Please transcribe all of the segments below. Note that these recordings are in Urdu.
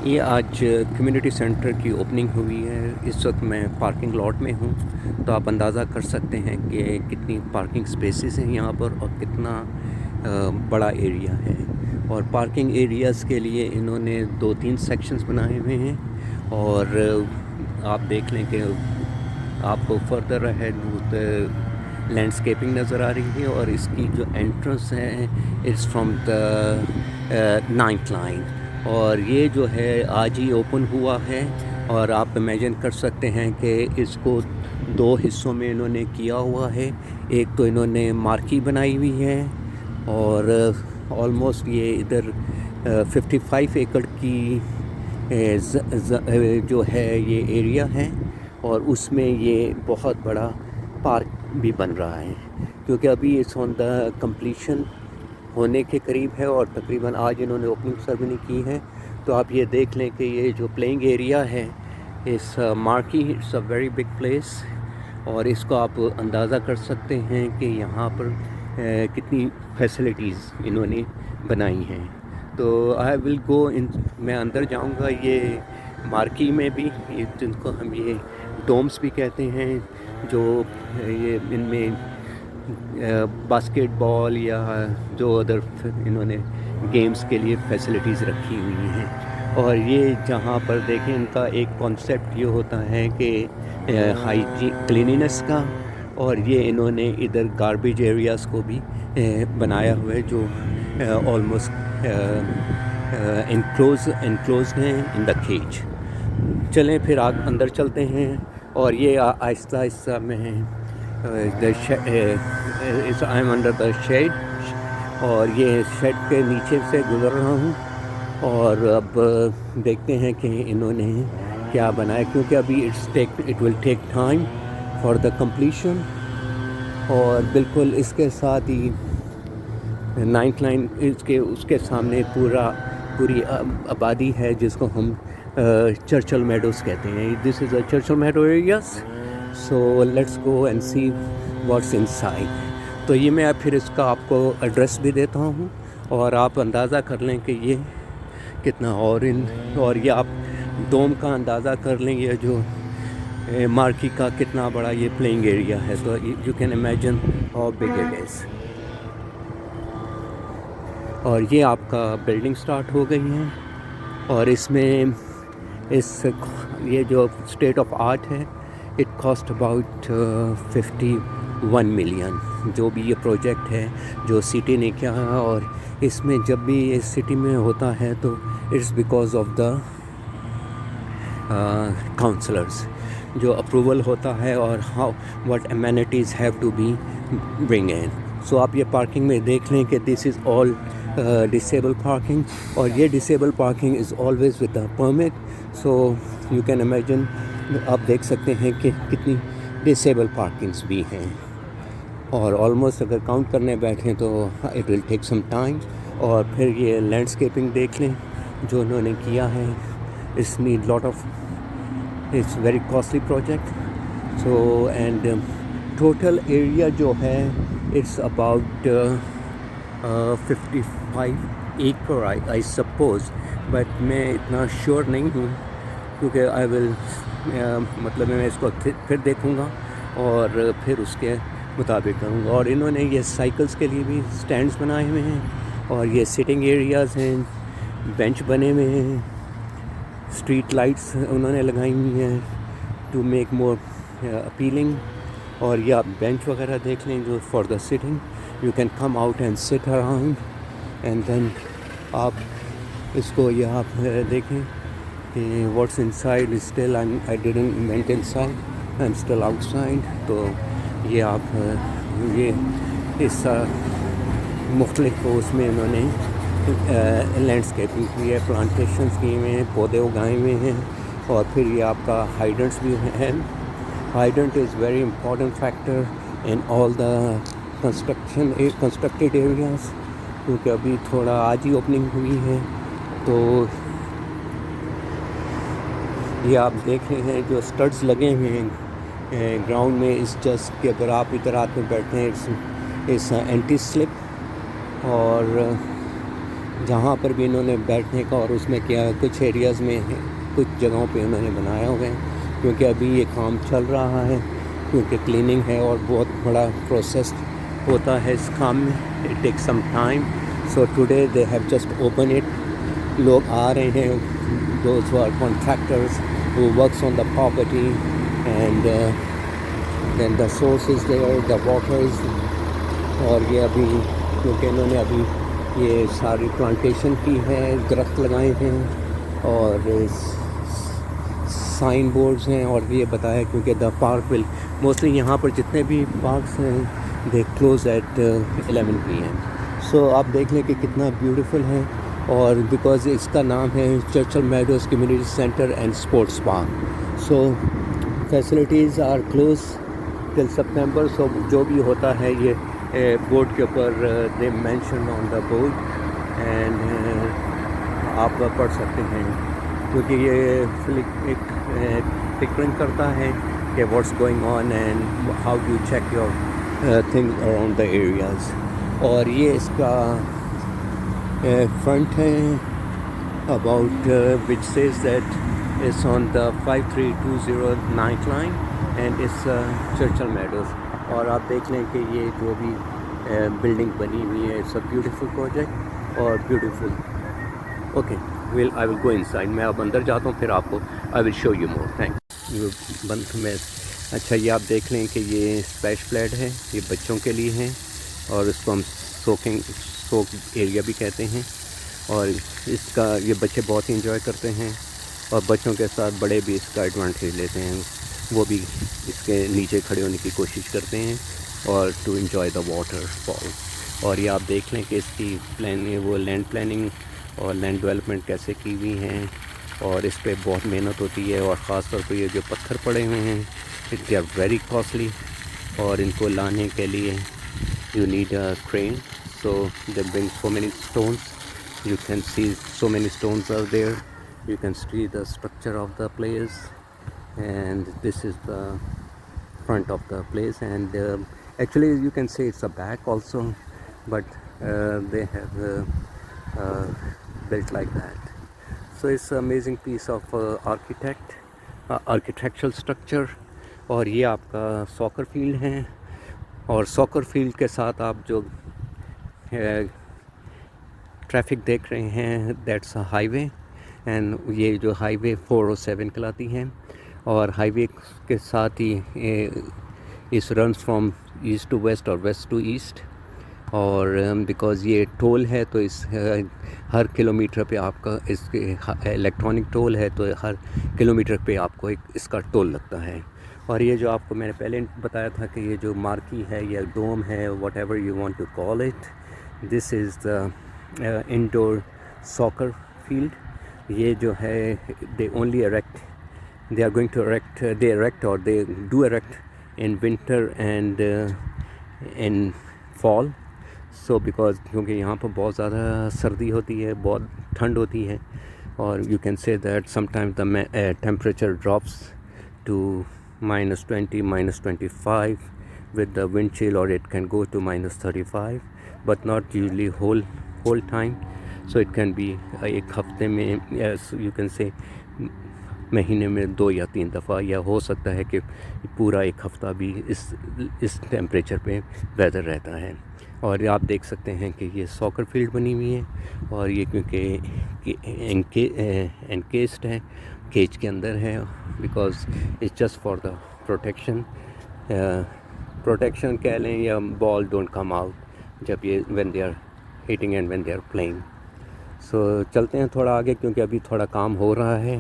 یہ آج کمیونٹی سینٹر کی اوپننگ ہوئی ہے۔ اس وقت میں پارکنگ لاٹ میں ہوں، تو آپ اندازہ کر سکتے ہیں کہ کتنی پارکنگ سپیسز ہیں یہاں پر اور کتنا بڑا ایریا ہے۔ اور پارکنگ ایریاز کے لیے انہوں نے 2-3 سیکشنز بنائے ہوئے ہیں، اور آپ دیکھ لیں کہ آپ کو فردر اہیڈ لینڈسکیپنگ نظر آ رہی ہے، اور اس کی جو انٹرنس ہے it's from the 9th line, اور یہ جو ہے آج ہی اوپن ہوا ہے۔ اور آپ امیجن کر سکتے ہیں کہ اس کو 2 حصوں میں انہوں نے کیا ہوا ہے۔ ایک تو انہوں نے مارکی بنائی ہوئی ہے، اور آلموسٹ یہ ادھر 55 ایکڑ کی جو ہے یہ ایریا ہے، اور اس میں یہ بہت بڑا پارک بھی بن رہا ہے، کیونکہ ابھی اس آن دا کمپلیشن ہونے کے قریب ہے، اور تقریباً آج انہوں نے اوپننگ سرمنی کی ہے۔ تو آپ یہ دیکھ لیں کہ یہ جو پلینگ ایریا ہے اس marquee, it's a very big place, اور اس کو آپ اندازہ کر سکتے ہیں کہ یہاں پر کتنی فیسلٹیز انہوں نے بنائی ہیں۔ تو آئی ول گو ان، میں اندر جاؤں گا۔ یہ مارکی میں بھی جن کو ہم یہ ڈومس بھی کہتے ہیں، جو یہ ان میں باسکٹ بال یا جو ادر انہوں نے گیمز کے لیے فیسلٹیز رکھی ہوئی ہیں۔ اور یہ جہاں پر دیکھیں ان کا ایک کانسیپٹ یہ ہوتا ہے کہ کلینینس کا، اور یہ انہوں نے ادھر گاربیج ایریاز کو بھی بنایا ہوا ہے جو آلموسٹ انکلوزڈ ہیں ان دا کیج۔ چلیں پھر اندر چلتے ہیں، اور یہ آہستہ آہستہ میں I am under the shade, اور یہ شیڈ کے نیچے سے گزر رہا ہوں، اور اب دیکھتے ہیں کہ انہوں نے کیا بنایا، کیونکہ ابھی it will take time for the completion. اور بالکل اس کے ساتھ ہی 9th لائن اس کے سامنے پوری آبادی ہے، جس کو ہم چرچل میڈوز کہتے ہیں۔ This is a Churchill meadow areas, so let's go and see what's inside. تو یہ میں پھر اس کا آپ کو ایڈریس بھی دیتا ہوں، اور آپ اندازہ کر لیں کہ یہ کتنا، اور یہ آپ ڈوم کا اندازہ کر لیں، یہ جو مارکی کا کتنا بڑا یہ پلینگ ایریا ہے، تو you can imagine how big it is. اور یہ آپ کا بلڈنگ سٹارٹ ہو گئی ہے، اور اس میں یہ جو اسٹیٹ آف آرٹ ہے، اٹ کاسٹ اباؤٹ 51 ملین، جو بھی یہ پروجیکٹ ہے جو سٹی نے کیا ہے۔ اور اس میں جب بھی یہ سٹی میں ہوتا ہے تو it's because of the councillors, جو اپروول ہوتا ہے، اور how what amenities have to be bring in. سو آپ یہ پارکنگ میں دیکھ لیں کہ this is all disable parking, اور یہ disable parking is always with the permit, so you can imagine, آپ دیکھ سکتے ہیں کہ کتنی ڈسیبل پارکنگس بھی ہیں۔ اور آلموسٹ اگر کاؤنٹ کرنے بیٹھیں تو it will take some time. اور پھر یہ لینڈسکیپنگ دیکھ لیں جو انہوں نے کیا ہے، اس need lot of, it's very costly project. So and total area جو ہے it's about 55 acre I suppose, but میں اتنا شیور نہیں ہوں، کیونکہ آئی ول مطلب میں اس کو پھر دیکھوں گا اور پھر اس کے مطابق کروں گا۔ اور انہوں نے یہ سائیکلز کے لیے بھی سٹینڈز بنائے ہوئے ہیں، اور یہ سٹنگ ایریاز ہیں، بینچ بنے ہوئے ہیں، اسٹریٹ لائٹس انہوں نے لگائی ہوئی ہیں ٹو میک مور اپیلنگ۔ اور یہ آپ بینچ وغیرہ دیکھ لیں جو for the sitting, you can come out and سٹ اراؤنڈ، اینڈ دین آپ اس کو یہ آپ دیکھیں کہ what's in side, still I didn't went in side, I am still out side. تو یہ آپ یہ اس مختلف اس میں انہوں نے لینڈسکیپنگ کی ہے، پلانٹیشنز کیے ہوئے ہیں، پودے اگائے ہوئے ہیں۔ اور پھر یہ آپ کا ہائیڈرنٹس بھی ہیں۔ Hydrant is very important factor in all the constructed areas, کیونکہ ابھی تھوڑا آج ہی اوپننگ ہوئی ہے۔ تو یہ آپ دیکھ رہے ہیں جو اسٹڈز لگے ہوئے ہیں گراؤنڈ میں، اس جسٹ کہ اگر آپ ادھر آ کے بیٹھتے ہیں، اس اینٹی سلپ، اور جہاں پر بھی انہوں نے بیٹھنے کا اور اس میں کیا کچھ ایریاز میں کچھ جگہوں پہ انہوں نے بنایا ہوئے ہیں، کیونکہ ابھی یہ کام چل رہا ہے، کیونکہ کلیننگ ہے اور بہت بڑا پروسیس ہوتا ہے اس کام میں. It take some time. So today they have just open it. لوگ آ رہے ہیں، those are contractors who works on the property, and then the source is there, the water is. اور یہ ابھی کیونکہ انہوں نے ابھی یہ ساری پلانٹیشن کی ہے، درخت لگائے ہیں اور سائن بورڈز ہیں، اور یہ بتایا کیونکہ دا پارک ول موسٹلی یہاں پر جتنے بھی پارکس ہیں دے کلوز ایٹ 11 PM. سو آپ دیکھ لیں کہ کتنا بیوٹیفل ہے، اور بیکاز اس کا نام ہے Churchill Meadows community centre and sports park. So facilities are close till September. So جو بھی ہوتا ہے یہ بورڈ کے اوپر they mention on the board, and آپ پڑھ سکتے ہیں، کیونکہ یہ ایک پکرنگ کرتا ہے کہ what's going on and how you check your thing around the areas. اور یہ اس کا فرنٹ ہے about which says that it's on the 5320 night line and it's Churchill Meadows. اور آپ دیکھ لیں کہ یہ جو بھی بلڈنگ بنی ہوئی ہے، اٹس اے بیوٹیفل پروجیکٹ اور beautiful. Okay I will go inside. میں اب اندر جاتا ہوں، پھر آپ کو I will show you more. Thanks. بند میں اچھا یہ آپ دیکھ لیں کہ یہ اسپلیش پلیڈ ہے، یہ بچوں کے لیے ہے، اور اس کو ہم سوک ایریا بھی کہتے ہیں. اور اس کا یہ بچے بہت ہی انجوائے کرتے ہیں، اور بچوں کے ساتھ بڑے بھی اس کا ایڈوانٹیج لیتے ہیں، وہ بھی اس کے نیچے کھڑے ہونے کی کوشش کرتے ہیں اور to enjoy the waterfall. اور یہ آپ دیکھ لیں کہ اس کی وہ لینڈ پلاننگ اور لینڈ ڈیولپمنٹ کیسے کی ہوئی ہیں، اور اس پہ بہت محنت ہوتی ہے، اور خاص طور پہ یہ جو پتھر پڑے ہوئے ہیں دے آر ویری کاسٹلی، اور ان کو لانے کے لیے you need a crane. So they bring so many stones. You can see so many stones are there. You can see the structure of the place, and this is the front of the place. And actually, you can say it's a back also, but they have built like that. So it's an amazing piece of architectural structure. اور یہ آپ کا ساکر فیلڈ ہے، اور ساکر فیلڈ کے ساتھ آپ جو ٹریفک دیکھ رہے ہیں that's a high way. And یہ جو ہائی وے 407 کہلاتی ہے، اور ہائی وے کے ساتھ ہی اس runs from east to west اور ویسٹ ٹو ایسٹ. اور بیکاز یہ ٹول ہے تو اس ہر کلومیٹر پہ آپ کا اس کے الیکٹرانک ٹول ہے، تو ہر کلومیٹر پہ آپ کو ایک اس کا ٹول لگتا ہے. اور یہ جو آپ کو میں نے پہلے بتایا تھا کہ یہ جو مارکی ہے یا ڈوم ہے، whatever you want to call it, this is the indoor soccer field. یہ جو ہے they only erect, they are going to erect, they erect اور they do erect in winter and in fall. So because کیونکہ یہاں پر بہت زیادہ سردی ہوتی ہے، بہت ٹھنڈ ہوتی ہے، اور you can say that some time the temperature drops to -20 -25 with the wind chill, or it can go to -35, but not usually whole time. So it can be ایک ہفتے میں you can say مہینے میں 2 یا 3 دفعہ، یا ہو سکتا ہے کہ پورا ایک ہفتہ بھی اس ٹیمپریچر پہ ویدر رہتا ہے. اور آپ دیکھ سکتے ہیں کہ یہ ساکر فیلڈ بنی ہوئی ہے، اور یہ کیونکہ انکیسڈ ہے، کیج کے اندر ہے، because it's just for the protection کہہ لیں، یا بال ڈونٹ کم آؤٹ جب یہ when they are hitting and when they are playing. So چلتے ہیں تھوڑا آگے، کیونکہ ابھی تھوڑا کام ہو رہا ہے،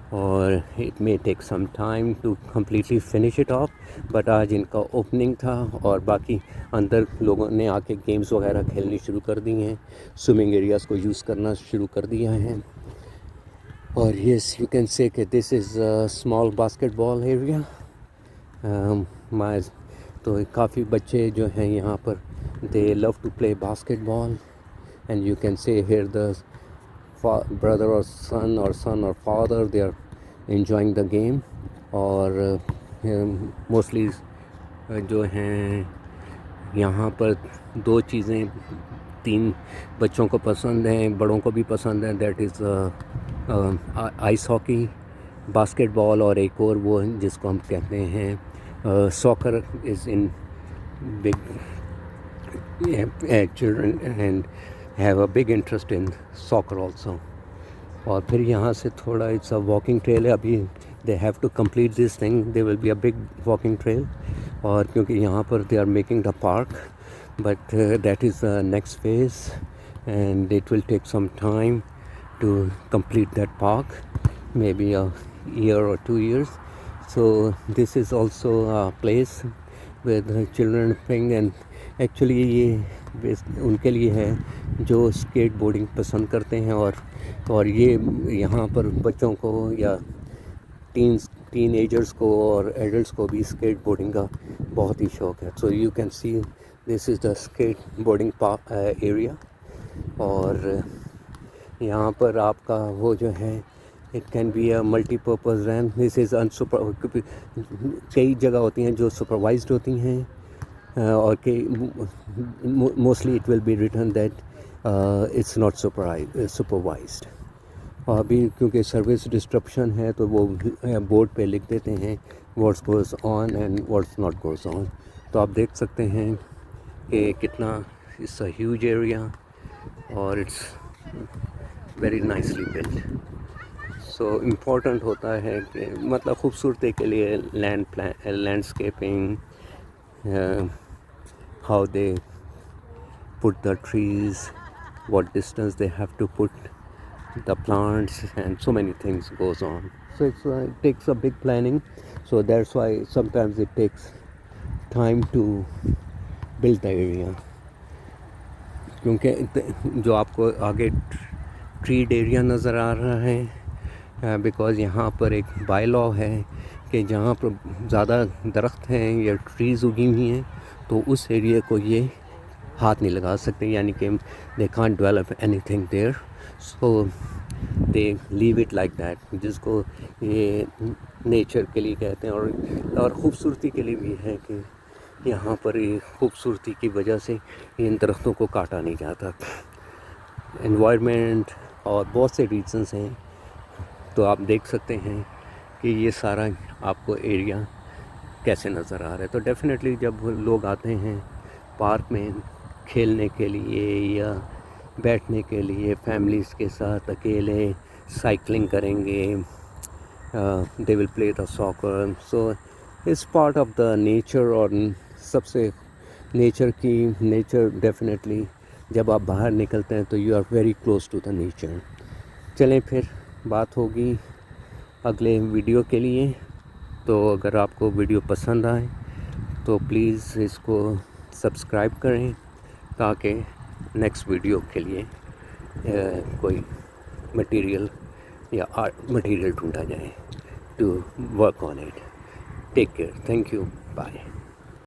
اور it may take some time to completely finish it off. But آج ان کا اوپننگ تھا، اور باقی اندر لوگوں نے آ کے گیمز وغیرہ کھیلنی شروع کر دی ہیں، سوئمنگ ایریاز کو یوز کرنا شروع کر دیا ہے. اور یس یو کین سے کہ this is small basketball area. تو کافی بچے جو ہیں یہاں پر they love to play basketball, and you can say here the brother or son or father, they are enjoying the game. اور موسٹلی جو ہیں یہاں پر 2 چیزیں 3 بچوں کو پسند ہیں, بڑوں کو بھی پسند ہیں. That is ice hockey, basketball, اور ایک اور وہ جس کو ہم کہتے ہیں soccer is in big children and have a big interest in soccer also. اور پھر یہاں سے تھوڑا اٹس اے واکنگ ٹریل ہے. ابھی they have to complete this thing, they will be a big walking trail. اور کیونکہ یہاں پر they are making the park, but that is the next phase and it will take some time to complete that park, maybe a year or 2 years. So this is also a place where the children playing, and actually یہ ان کے لیے ہے جو اسکیٹ بورڈنگ پسند کرتے ہیں, اور یہ یہاں پر بچوں کو یا ٹین ایجرس کو اور ایڈلٹس کو بھی اسکیٹ بورڈنگ کا بہت ہی شوق ہے. So you can see this is the skateboarding area. اور یہاں پر آپ کا وہ جو ہے it can be a multipurpose rain. This is کئی جگہ ہوتی ہیں جو سپروائزڈ ہوتی ہیں, اور کہ mostly it will be written that it's not supervised. اور ابھی کیونکہ سروس ڈسٹرپشن ہے تو وہ بورڈ پہ لکھ دیتے ہیں what's goes on and what's not goes on. تو آپ دیکھ سکتے ہیں کہ کتنا اٹس اے ہیوج ایریا اور it's very nicely build. So important ہوتا ہے کہ مطلب خوبصورتی کے لیے landscaping, how they put the trees, what distance they have to put the plants, and so many things goes on. So it takes a big planning. So that's why sometimes it takes time to build the area. کیونکہ جو آپ کو آگے ٹریڈ ایریا نظر آ رہا ہے, بیکاز یہاں پر ایک بائی لاء ہے کہ جہاں پر زیادہ درخت ہیں یا ٹریز اگی ہوئی ہیں تو اس ایریا کو یہ ہاتھ نہیں لگا سکتے, یعنی کہ they can't develop anything there. So they leave it like that, جس کو یہ نیچر کے لیے کہتے ہیں. اور خوبصورتی کے لیے بھی ہے کہ یہاں پر یہ خوبصورتی کی وجہ سے ان درختوں کو کاٹا نہیں جاتا. انوائرمنٹ اور بہت سے ریزنس ہیں. تو آپ دیکھ سکتے ہیں کہ یہ سارا آپ کو ایریا کیسے نظر آ رہا ہے. تو ڈیفینیٹلی جب لوگ آتے ہیں پارک میں کھیلنے کے لیے یا بیٹھنے کے لیے فیملیز کے ساتھ, اکیلے سائیکلنگ کریں گے, they will play the soccer. So it's part of the nature. اور سب سے نیچر ڈیفینیٹلی جب آپ باہر نکلتے ہیں تو you are very close to the nature. چلیں پھر بات ہوگی اگلے ویڈیو کے لیے. تو اگر آپ کو ویڈیو پسند آئے تو پلیز اس کو سبسکرائب کریں تاکہ نیکسٹ ویڈیو کے لیے کوئی مٹیریل ڈھونڈا جائے to work on it. Take care. Thank you. Bye.